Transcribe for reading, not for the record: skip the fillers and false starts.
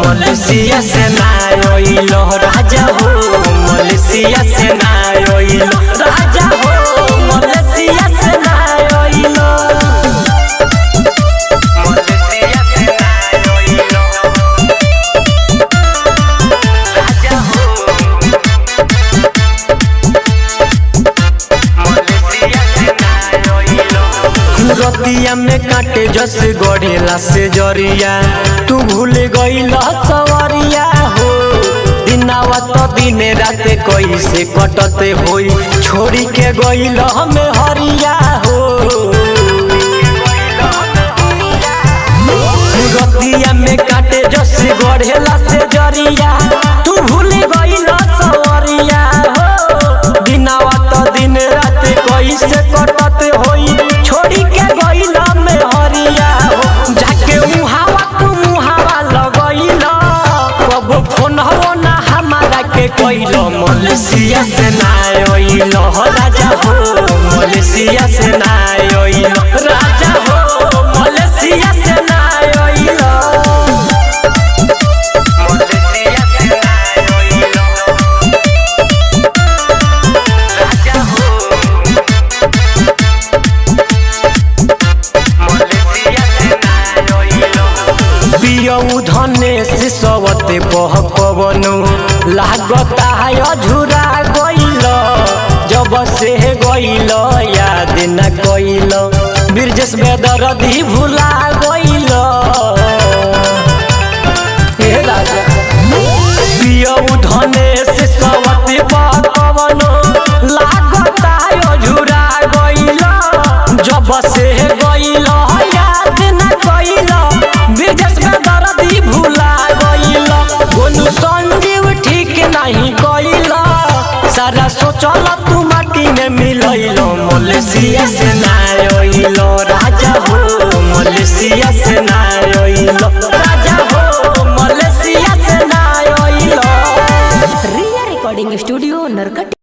Malaysia से ना आइलो राजा हो, मलेशिया से ना आइलो राजा हो, मलेशिया से ना आइलो, मलेशिया से ना आइलो राजा हो, मलेशिया से ना आइलो। रतिया में काटे जस गढ़ेला से जरिया, तू भूल गइला सवरिया हो। दिनावा तो दिन राते कैसे कटते होई, छोड़ी के गइला हमें हरिया हो। रतिया में काटे जस गढ़ेला से जरिया, तू भूल गइला सवरिया हो। दिनावा तो दिन राते कैसे कटते होई, छोड़ी के गइला में हरिया हो। जाके मुहावा तू मुहावा लगइला, कब फोन हो ना हमारा के कइलो, मलेशिया से ना आइलो राजा हो, मलेशिया से ना आइलो राजा हो, मलेशिया से ना आइलो, मलेशिया से ना आइलो राजा हो, मलेशिया से ना आइलो। पियऊ धने से सवते पवनु लागता है अझुरा गइल, जब से गइल याद न कइल, बिरजस बेदर्दी भुला गइल। हे राजा पियऊ धने से सवते पवनु लागता है अझुरा गइल, जब से गइल याद न कइल, बिरजस बेदर्दी भुला गइल। गोलू संजीव ठीक नहीं कइल, सारा सोचल तू माटी में मिलइल, मलेशिया से ना आइलो राजा हो, मलेशिया से ना आइलो राजा हो, मलेशिया से ना आइलो। रिया रिकॉर्डिंग स्टूडियो नरकट।